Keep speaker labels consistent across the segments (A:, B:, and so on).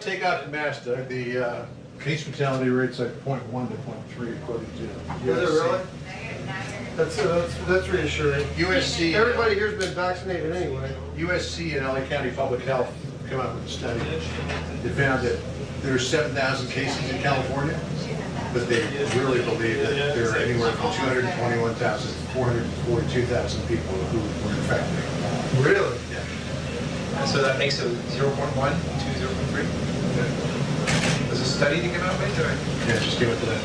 A: take out the mask, Doug, the case fatality rate's like 0.1 to 0.3 according to USC.
B: Is it really? That's reassuring.
A: USC.
B: Everybody here's been vaccinated anyway.
A: USC and LA County Public Health come out with a study. They found that there are 7,000 cases in California, but they really believe that there are anywhere from 221,000 to 442,000 people who were infected.
B: Really?
A: Yeah.
C: So that makes it 0.1 to 0.3? There's a study to come out with?
A: Yeah, just came up today.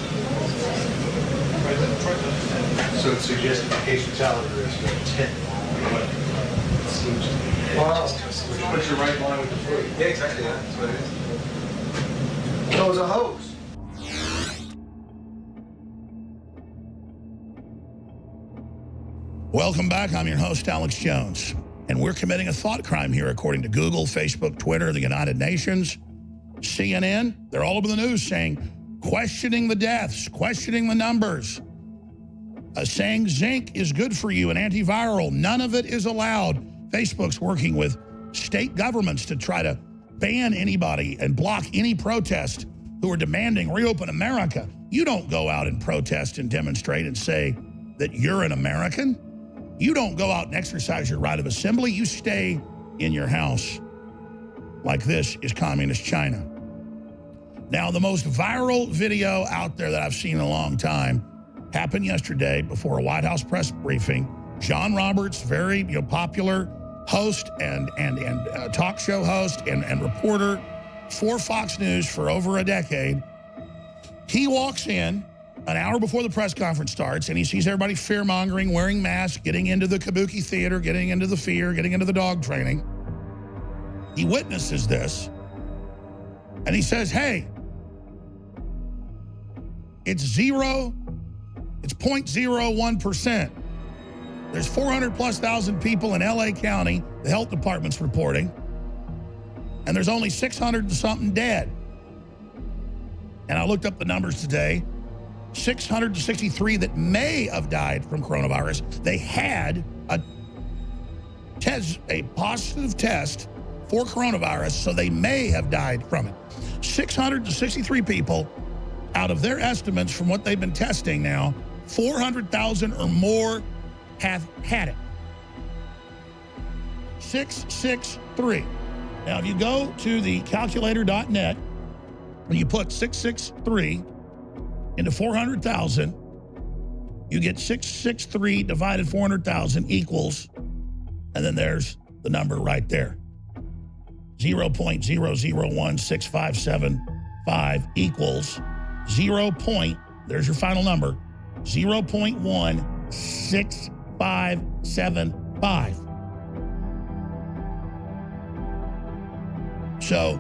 A: So it suggests the case fatality risk of 10. It seems to be.
B: Wow.
A: Which puts you right in line with the flu.
C: Yeah, exactly. Yeah. That's what it is.
B: So it was a hoax.
D: Welcome back. I'm your host, Alex Jones. And we're committing a thought crime here, according to Google, Facebook, Twitter, the United Nations, CNN. They're all over the news saying, questioning the deaths, questioning the numbers, saying zinc is good for you and antiviral. None of it is allowed. Facebook's working with state governments to try to ban anybody and block any protest who are demanding reopen America. You don't go out and protest and demonstrate and say that you're an American. You don't go out and exercise your right of assembly. You stay in your house. Like this is communist China. Now, the most viral video out there that I've seen in a long time happened yesterday before a White House press briefing. John Roberts, very popular host and talk show host and reporter for Fox News for over a decade. He walks in an hour before the press conference starts, and he sees everybody fear-mongering, wearing masks, getting into the kabuki theater, getting into the fear, getting into the dog training. He witnesses this, and he says, hey, it's 0.01%. There's 400,000+ people in LA County, the health department's reporting, and there's only 600 and something dead. And I looked up the numbers today. 663 that may have died from coronavirus. They had a positive test for coronavirus, so they may have died from it. 663 people out of their estimates from what they've been testing now, 400,000 or more have had it. 663. Now, if you go to the calculator.net and you put 663 into 400,000, you get 663 divided 400,000 equals, and then there's the number right there. 0.001657.5 equals there's your final number, 0.16575. So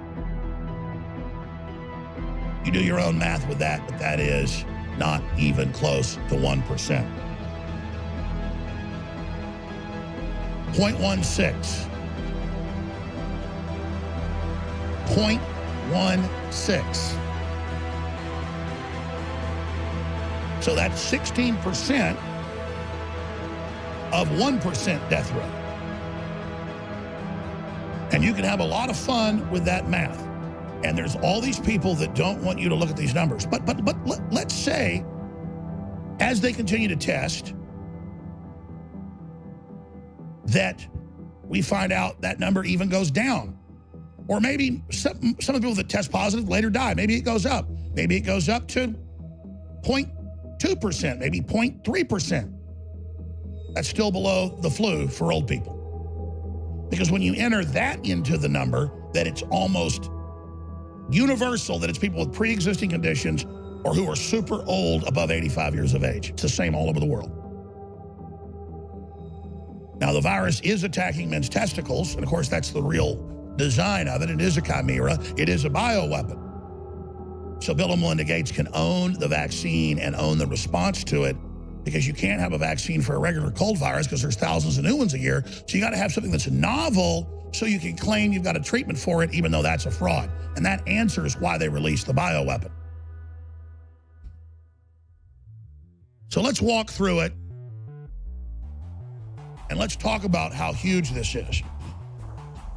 D: you do your own math with that, but that is not even close to 1%. 0.16. 0.16. So that's 16% of 1% death rate. And you can have a lot of fun with that math. And there's all these people that don't want you to look at these numbers. But let's say, as they continue to test, that we find out that number even goes down. Or maybe some of the people that test positive later die. Maybe it goes up. Maybe it goes up to 0.2%, maybe 0.3%. That's still below the flu for old people. Because when you enter that into the number, that it's almost universal, that it's people with pre-existing conditions or who are super old, above 85 years of age. It's the same all over the world. Now, the virus is attacking men's testicles, and of course, that's the real design of it. It is a chimera. It is a bioweapon. So Bill and Melinda Gates can own the vaccine and own the response to it, because you can't have a vaccine for a regular cold virus because there's thousands of new ones a year. So you got to have something that's novel so you can claim you've got a treatment for it, even though that's a fraud. And that answers why they released the bioweapon. So let's walk through it, and let's talk about how huge this is.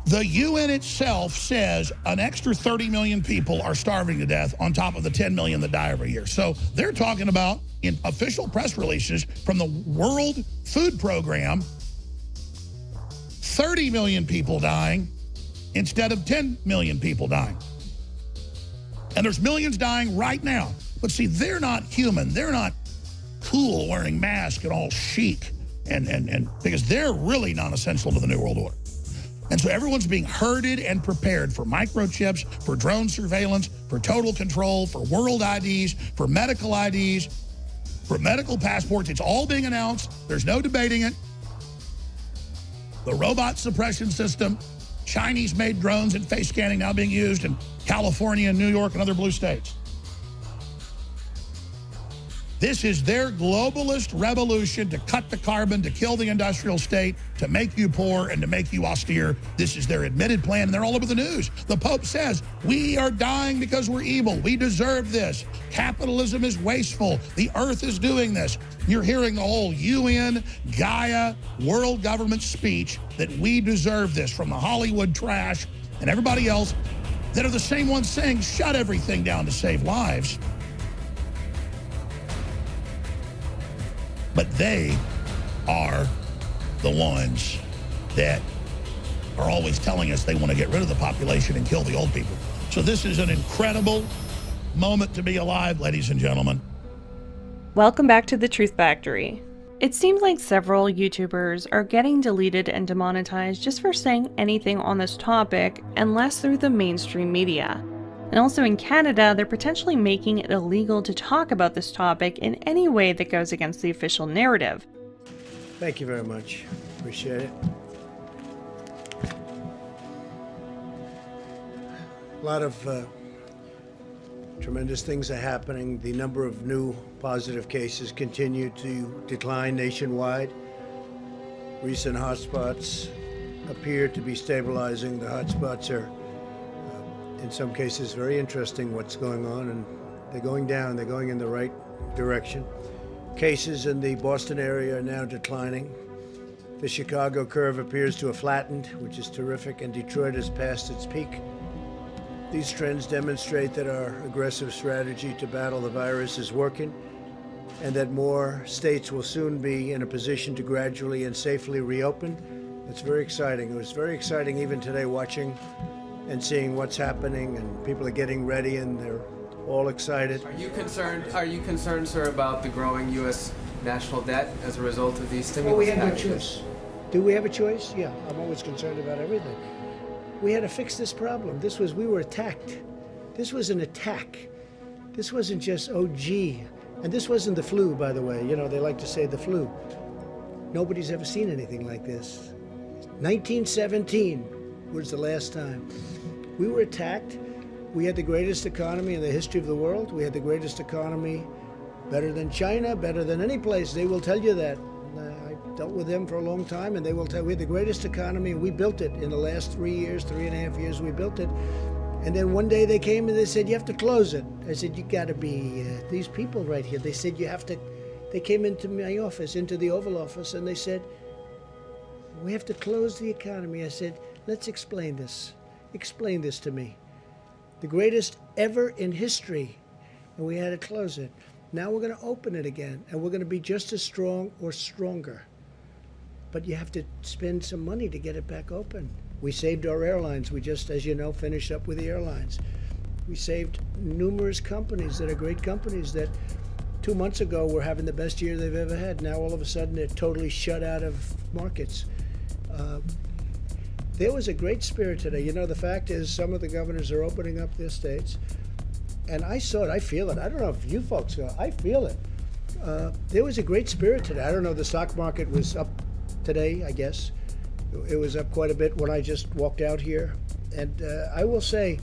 D: The UN itself says an extra 30 million people are starving to death on top of the 10 million that die every year. So they're talking about, in official press releases from the World Food Program, 30 million people dying instead of 10 million people dying. And there's millions dying right now. But see, they're not human. They're not cool wearing masks and all chic, and because they're really non-essential to the New World Order. And so everyone's being herded and prepared for microchips, for drone surveillance, for total control, for world IDs, for medical IDs, for medical passports. It's all being announced. There's no debating it. The robot suppression system, Chinese-made drones and face scanning now being used in California and New York and other blue states. This is their globalist revolution to cut the carbon, to kill the industrial state, to make you poor and to make you austere. This is their admitted plan, and they're all over the news. The Pope says, we are dying because we're evil. We deserve this. Capitalism is wasteful. The earth is doing this. You're hearing the whole UN, Gaia, world government speech that we deserve this from the Hollywood trash and everybody else that are the same ones saying, shut everything down to save lives. But they are the ones that are always telling us they want to get rid of the population and kill the old people. So this is an incredible moment to be alive, ladies and gentlemen.
E: Welcome back to the Truth Factory. It seems like several YouTubers are getting deleted and demonetized just for saying anything on this topic, unless through the mainstream media. And also in Canada, they're potentially making it illegal to talk about this topic in any way that goes against the official narrative.
B: Thank you very much. Appreciate it. A lot of tremendous things are happening. The number of new positive cases continue to decline nationwide. Recent hotspots appear to be stabilizing. The hotspots are in some cases very interesting what's going on, and they're going down, they're going in the right direction. Cases in the Boston area are now declining. The Chicago curve appears to have flattened, which is terrific, and Detroit has passed its peak. These trends demonstrate that our aggressive strategy to battle the virus is working, and that more states will soon be in a position to gradually and safely reopen. It's very exciting. It was very exciting even today watching and seeing what's happening, and people are getting ready and they're all excited.
F: Are you concerned, sir, about the growing U.S. national debt as a result of these stimulus
B: Well, we had no
F: packages?
B: choice. Do we have a choice? Yeah, I'm always concerned about everything. We had to fix this problem. We were attacked. This was an attack. This wasn't just, oh gee. And this wasn't the flu, by the way. You know, they like to say the flu. Nobody's ever seen anything like this. 1917 was the last time. We were attacked. We had the greatest economy in the history of the world. We had the greatest economy, better than China, better than any place. They will tell you that. I dealt with them for a long time, and they will tell you we had the greatest economy, and we built it in the last 3 years, 3.5 years, we built it. And then one day they came and they said, you have to close it. I said, you gotta be, these people right here, they said, you have to, they came into my office, into the Oval Office, and they said, we have to close the economy. I said, let's explain this. Explain this to me. The greatest ever in history, and we had to close it. Now we're going to open it again, and we're going to be just as strong or stronger. But you have to spend some money to get it back open. We saved our airlines. We just, as you know, finished up with the airlines. We saved numerous companies that are great companies that 2 months ago were having the best year they've ever had. Now all of a sudden they're totally shut out of markets. There was a great spirit today. You know, the fact is some of the governors are opening up their states. And I saw it, I feel it. I don't know if you folks go, I feel it. There was a great spirit today. I don't know, the stock market was up today, I guess. It was up quite a bit when I just walked out here. And I will say,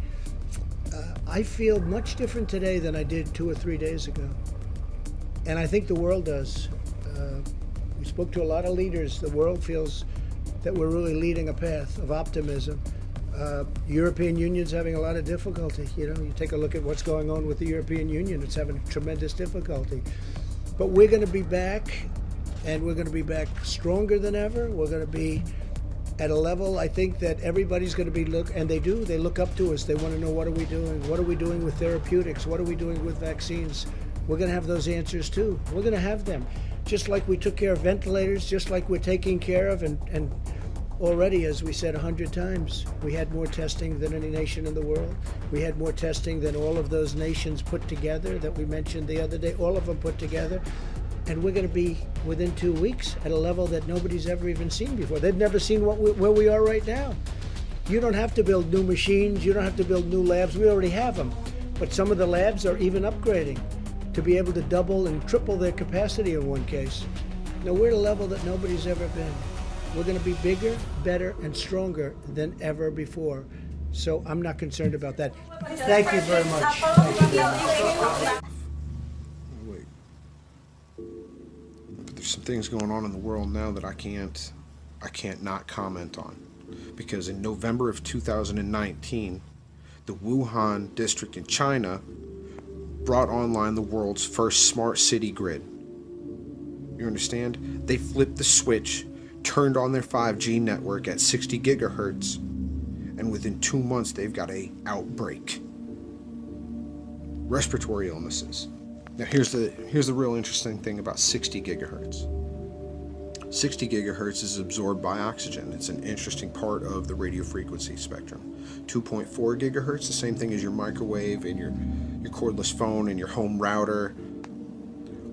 B: I feel much different today than I did 2 or 3 days ago. And I think the world does. We spoke to a lot of leaders. The world feels that we're really leading a path of optimism. European Union's having a lot of difficulty. You know, you take a look at what's going on with the European Union, it's having tremendous difficulty. But we're going to be back, and we're going to be back stronger than ever. We're going to be at a level, I think, that everybody's going to be and they look up to us. They want to know, what are we doing? What are we doing with therapeutics? What are we doing with vaccines? We're going to have those answers too. We're going to have them. Just like we took care of ventilators, just like we're taking care of, and already, as we said 100 times, we had more testing than any nation in the world. We had more testing than all of those nations put together that we mentioned the other day, all of them put together. And we're going to be, within 2 weeks, at a level that nobody's ever even seen before. They've never seen where we are right now. You don't have to build new machines. You don't have to build new labs. We already have them. But some of the labs are even upgrading to be able to double and triple their capacity in one case. Now, we're at a level that nobody's ever been. We're going to be bigger, better, and stronger than ever before. So I'm not concerned about that. Thank you very much. Thank you very much.
G: Wait. But there's some things going on in the world now that I can't not comment on. Because in November of 2019, the Wuhan district in China brought online the world's first smart city grid. You understand? They flipped the switch, turned on their 5G network at 60 gigahertz, and within 2 months they've got a outbreak. Respiratory illnesses. Now here's the real interesting thing about 60 gigahertz. 60 gigahertz is absorbed by oxygen. It's an interesting part of the radio frequency spectrum. 2.4 gigahertz, the same thing as your microwave and your cordless phone and your home router.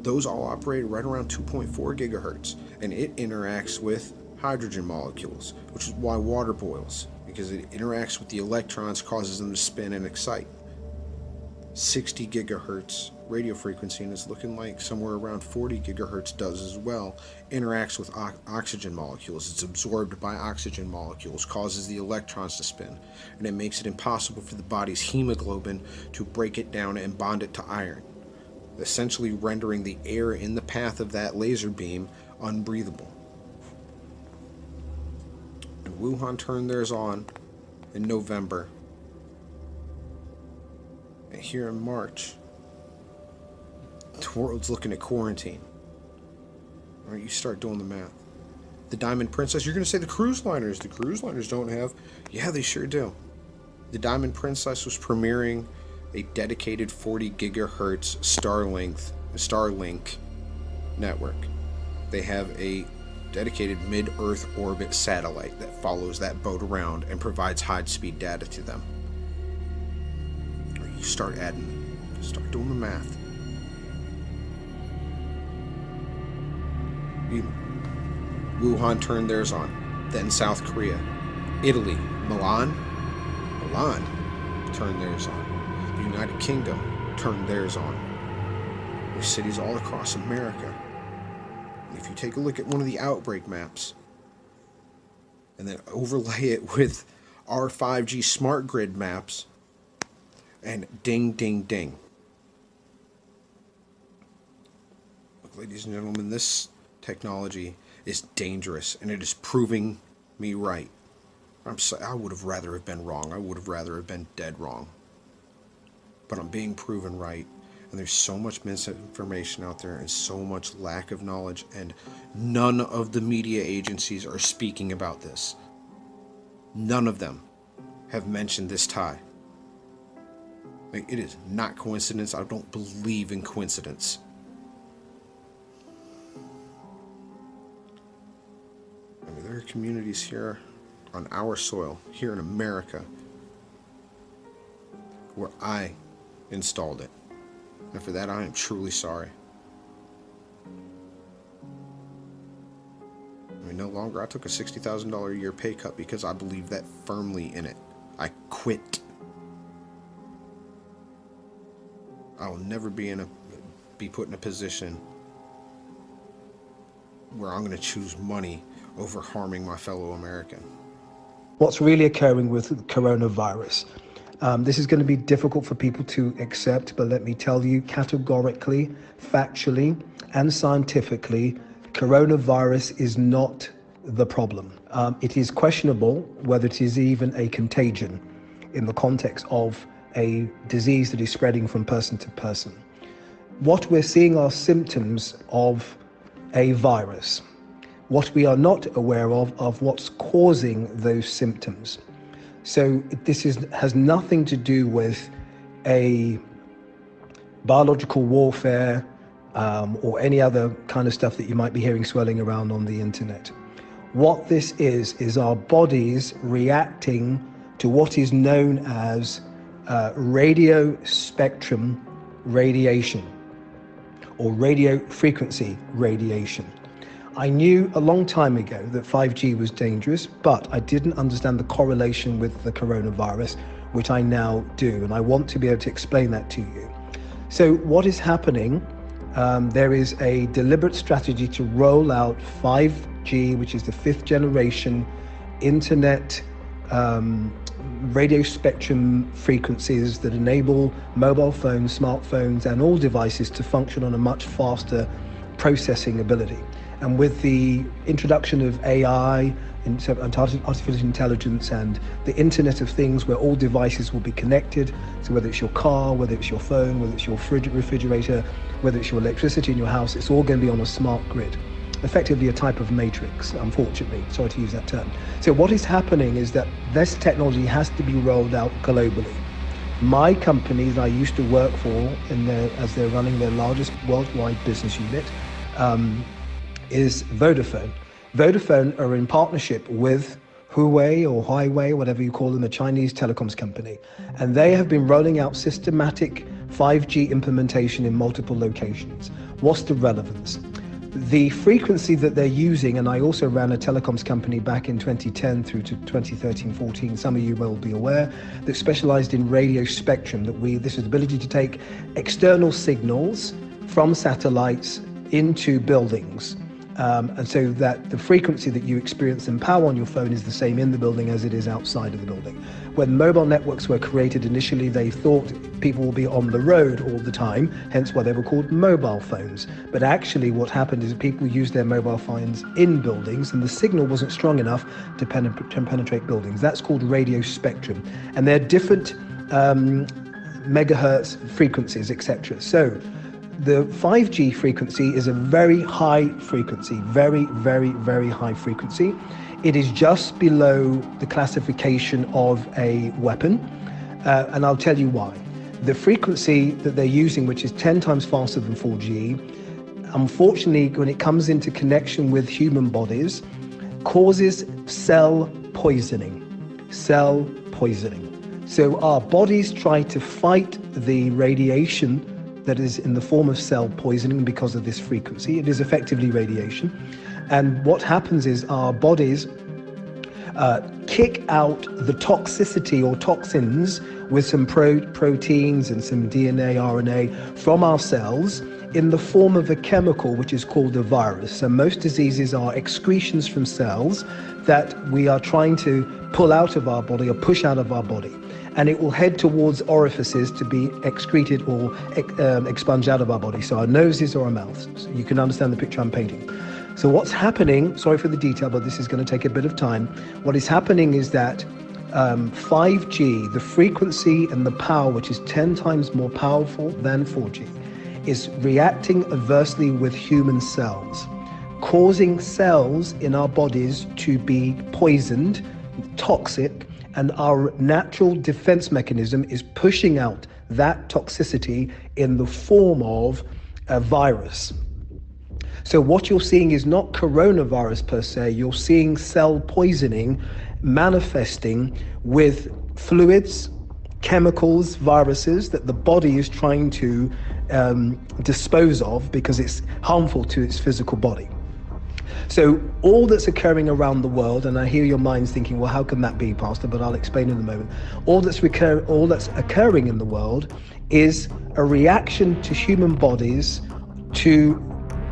G: Those all operate right around 2.4 gigahertz, and it interacts with hydrogen molecules, which is why water boils, because it interacts with the electrons, causes them to spin and excite. 60 gigahertz radio frequency, and it's looking like somewhere around 40 gigahertz does as well, interacts with oxygen molecules. It's absorbed by oxygen molecules, causes the electrons to spin, and it makes it impossible for the body's hemoglobin to break it down and bond it to iron, essentially rendering the air in the path of that laser beam unbreathable. And Wuhan turned theirs on in November. And here in March, the world's looking at quarantine. All right, you start doing the math. The Diamond Princess, you're going to say the cruise liners don't have. Yeah, they sure do. The Diamond Princess was premiering a dedicated 40 gigahertz Starlink network. They have a dedicated mid-Earth orbit satellite that follows that boat around and provides high-speed data to them. You start doing the math. Wuhan turned theirs on. Then South Korea. Italy. Milan turned theirs on. The United Kingdom turned theirs on. There's cities all across America. If you take a look at one of the outbreak maps and then overlay it with our 5G smart grid maps, and ding, ding, ding. Look, ladies and gentlemen, this technology is dangerous, and it is proving me right. I would have rather have been wrong. I would have rather have been dead wrong. But I'm being proven right, and there's so much misinformation out there and so much lack of knowledge, and none of the media agencies are speaking about this. None of them have mentioned this tie. Like, it is not coincidence. I don't believe in coincidence. I mean, there are communities here on our soil, here in America, where I installed it. And for that, I am truly sorry. I mean, no longer. I took a $60,000 a year pay cut because I believe that firmly in it. I quit. I will never be put in a position where I'm going to choose money over harming my fellow American.
H: What's really occurring with coronavirus? This is going to be difficult for people to accept, but let me tell you categorically, factually, and scientifically, coronavirus is not the problem. It is questionable whether it is even a contagion in the context of a disease that is spreading from person to person. What we're seeing are symptoms of a virus. What we are not aware of what's causing those symptoms. So has nothing to do with a biological warfare or any other kind of stuff that you might be hearing swirling around on the internet. What this is our bodies reacting to what is known as radio spectrum radiation or radio frequency radiation. I knew a long time ago that 5G was dangerous, but I didn't understand the correlation with the coronavirus, which I now do, and I want to be able to explain that to you. So what is happening, there is a deliberate strategy to roll out 5G, which is the 5th generation internet radio spectrum frequencies that enable mobile phones, smartphones, and all devices to function on a much faster processing ability. And with the introduction of AI, artificial intelligence, and the Internet of Things, where all devices will be connected, so whether it's your car, whether it's your phone, whether it's your refrigerator, whether it's your electricity in your house, it's all going to be on a smart grid. Effectively a type of matrix, unfortunately, sorry to use that term. So what is happening is that this technology has to be rolled out globally. My company that I used to work for as they're running their largest worldwide business unit, is Vodafone. Vodafone are in partnership with Huawei or Huawei, whatever you call them, a Chinese telecoms company. And they have been rolling out systematic 5G implementation in multiple locations. What's the relevance? The frequency that they're using, and I also ran a telecoms company back in 2010 through to 2013-14, some of you will be aware, that specialized in radio spectrum, this is the ability to take external signals from satellites into buildings. And so that the frequency that you experience and power on your phone is the same in the building as it is outside of the building. When mobile networks were created initially, they thought people will be on the road all the time, hence why they were called mobile phones. But actually what happened is people used their mobile phones in buildings and the signal wasn't strong enough to penetrate buildings. That's called radio spectrum. And they're different megahertz frequencies, etc. So the 5G frequency is a very high frequency, very, very, very high frequency. It is just below the classification of a weapon, and I'll tell you why. The frequency that they're using, which is 10 times faster than 4G, unfortunately, when it comes into connection with human bodies, causes cell poisoning. Cell poisoning. So our bodies try to fight the radiation that is in the form of cell poisoning because of this frequency. It is effectively radiation. And what happens is our bodies kick out the toxicity or toxins with some proteins and some DNA, RNA from our cells in the form of a chemical which is called a virus. So most diseases are excretions from cells that we are trying to pull out of our body or push out of our body. And it will head towards orifices to be excreted or expunged out of our body. So our noses or our mouths. So you can understand the picture I'm painting. So what's happening, sorry for the detail, but this is going to take a bit of time. What is happening is that 5G, the frequency and the power, which is 10 times more powerful than 4G, is reacting adversely with human cells, causing cells in our bodies to be poisoned, toxic, and our natural defense mechanism is pushing out that toxicity in the form of a virus. So what you're seeing is not coronavirus per se, you're seeing cell poisoning manifesting with fluids, chemicals, viruses that the body is trying to dispose of because it's harmful to its physical body. So all that's occurring around the world, and I hear your minds thinking, well, how can that be, Pastor? But I'll explain in a moment. All that's occurring in the world is a reaction to human bodies to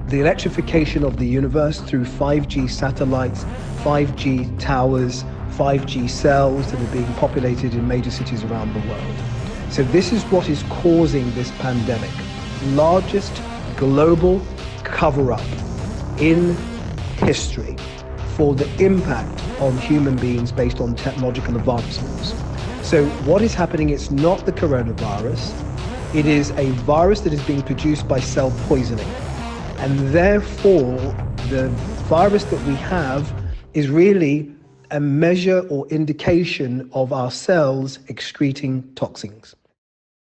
H: the electrification of the universe through 5G satellites, 5G towers, 5G cells that are being populated in major cities around the world. So this is what is causing this pandemic. Largest global cover-up in history for the impact on human beings based on technological advancements. So what is happening, it's not the coronavirus, it is a virus that is being produced by cell poisoning. And therefore, the virus that we have is really a measure or indication of our cells excreting toxins.